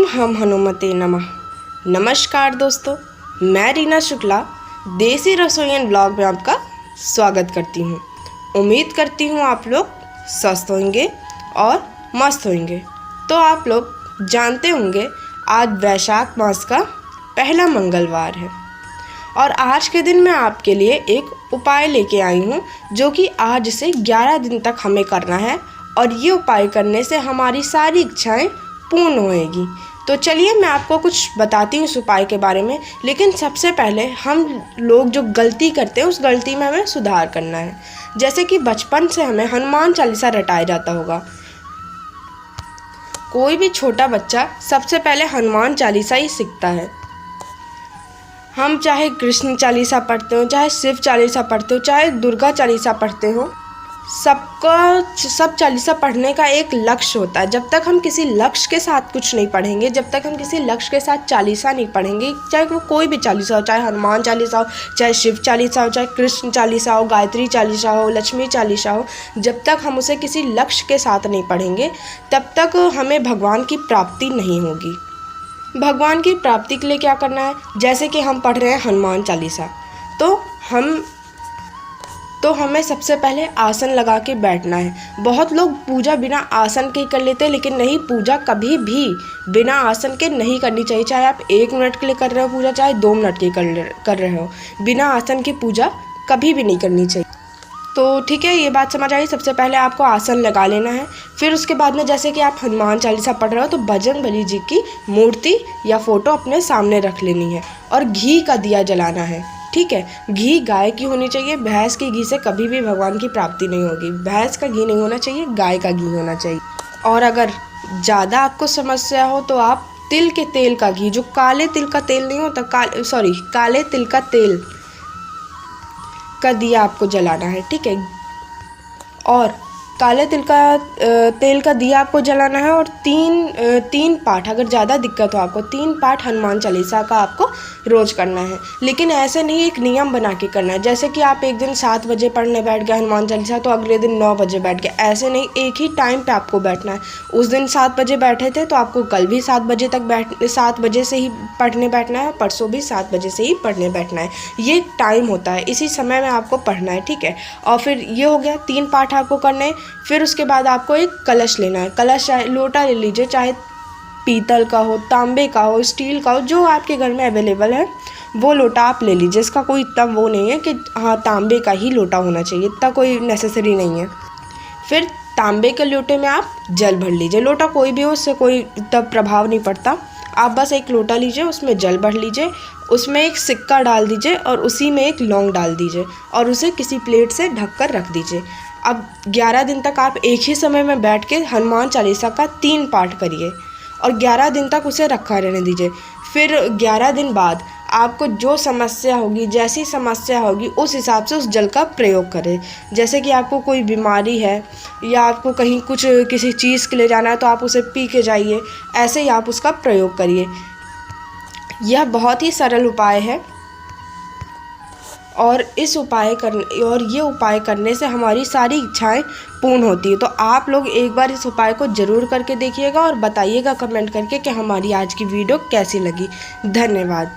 हम हनुमते नमः। नमस्कार दोस्तों, मैं रीना शुक्ला देसी रसोइयन ब्लॉग में आपका स्वागत करती हूँ। उम्मीद करती हूँ आप लोग स्वस्थ होंगे और मस्त होंगे। तो आप लोग जानते होंगे आज वैशाख मास का पहला मंगलवार है और आज के दिन मैं आपके लिए एक उपाय लेके आई हूँ जो कि आज से 11 दिन तक हमें करना है और ये उपाय करने से हमारी सारी इच्छाएं पूर्ण होएगी। तो चलिए मैं आपको कुछ बताती हूँ इस उपाय के बारे में। लेकिन सबसे पहले हम लोग जो गलती करते हैं उस गलती में हमें सुधार करना है। जैसे कि बचपन से हमें हनुमान चालीसा रटाया जाता होगा। कोई भी छोटा बच्चा सबसे पहले हनुमान चालीसा ही सीखता है। हम चाहे कृष्ण चालीसा पढ़ते हो, चाहे शिव चालीसा पढ़ते हो, चाहे दुर्गा चालीसा पढ़ते हो, सब चालीसा पढ़ने का एक लक्ष्य होता है। जब तक हम किसी लक्ष्य के साथ कुछ नहीं पढ़ेंगे, जब तक हम किसी लक्ष्य के साथ चालीसा नहीं पढ़ेंगे, चाहे वो कोई भी चालीसा हो, चाहे हनुमान चालीसा हो, चाहे शिव चालीसा हो, चाहे कृष्ण चालीसा हो, गायत्री चालीसा हो, लक्ष्मी चालीसा हो, जब तक हम उसे किसी लक्ष्य के साथ नहीं पढ़ेंगे तब तक हमें भगवान की प्राप्ति नहीं होगी। भगवान की प्राप्ति के लिए क्या करना है? जैसे कि हम पढ़ रहे हैं हनुमान चालीसा, तो हमें सबसे पहले आसन लगा के बैठना है। बहुत लोग पूजा बिना आसन के ही कर लेते हैं, लेकिन नहीं, पूजा कभी भी बिना आसन के नहीं करनी चाहिए। चाहे आप 1 मिनट के लिए कर रहे हो पूजा, चाहे 2 मिनट की कर रहे हो, बिना आसन की पूजा कभी भी नहीं करनी चाहिए। तो ठीक है, ये बात समझ आई। सबसे पहले आपको आसन लगा लेना है। फिर उसके बाद में जैसे कि आप हनुमान चालीसा पढ़ रहे हो तो बजरंगबली जी की मूर्ति या फ़ोटो अपने सामने रख लेनी है और घी का दिया जलाना है। ठीक है, घी गाय की होनी चाहिए। भैंस के घी से कभी भी भगवान की प्राप्ति नहीं होगी। भैंस का घी नहीं होना चाहिए, गाय का घी होना चाहिए। और अगर ज़्यादा आपको समस्या हो तो आप तिल के तेल का घी, जो काले तिल का तेल नहीं होता, काले तिल का तेल का दिया आपको जलाना है। ठीक है, और काले तेल का दिया आपको जलाना है और तीन पाठ, अगर ज़्यादा दिक्कत हो आपको, 3 पाठ हनुमान चालीसा का आपको रोज़ करना है। लेकिन ऐसे नहीं, एक नियम बना के करना है। जैसे कि आप एक दिन 7 बजे पढ़ने बैठ गए हनुमान चालीसा तो अगले दिन 9 बजे बैठ गए, ऐसे नहीं, एक ही टाइम पे आपको बैठना है। उस दिन 7 बजे बैठे थे तो आपको कल भी 7 बजे से ही पढ़ने बैठना है, परसों भी 7 बजे से ही पढ़ने बैठना है। ये टाइम होता है, इसी समय में आपको पढ़ना है। ठीक है, और फिर ये हो गया, 3 पाठ आपको करने हैं। फिर उसके बाद आपको एक कलश लेना है। कलश चाहे लोटा ले लीजिए, चाहे पीतल का हो, तांबे का हो, स्टील का हो, जो आपके घर में अवेलेबल है वो लोटा आप ले लीजिए। इसका कोई इतना वो नहीं है कि हाँ तांबे का ही लोटा होना चाहिए, इतना कोई नेसेसरी नहीं है। फिर तांबे के लोटे में आप जल भर लीजिए। लोटा कोई भी हो, उससे कोई इतना प्रभाव नहीं पड़ता। आप बस एक लोटा लीजिए, उसमें जल भर लीजिए, उसमें एक सिक्का डाल दीजिए और उसी में एक लौंग डाल दीजिए और उसे किसी प्लेट से ढक कर रख दीजिए। अब 11 दिन तक आप एक ही समय में बैठ के हनुमान चालीसा का 3 पाठ करिए और 11 दिन तक उसे रखा रहने दीजिए। फिर 11 दिन बाद आपको जो समस्या होगी, जैसी समस्या होगी, उस हिसाब से उस जल का प्रयोग करें। जैसे कि आपको कोई बीमारी है या आपको कहीं किसी चीज़ के लिए जाना है तो आप उसे पी के जाइए, ऐसे ही आप उसका प्रयोग करिए। यह बहुत ही सरल उपाय है और ये उपाय करने से हमारी सारी इच्छाएं पूर्ण होती है। तो आप लोग एक बार इस उपाय को ज़रूर करके देखिएगा और बताइएगा कमेंट करके कि हमारी आज की वीडियो कैसी लगी। धन्यवाद।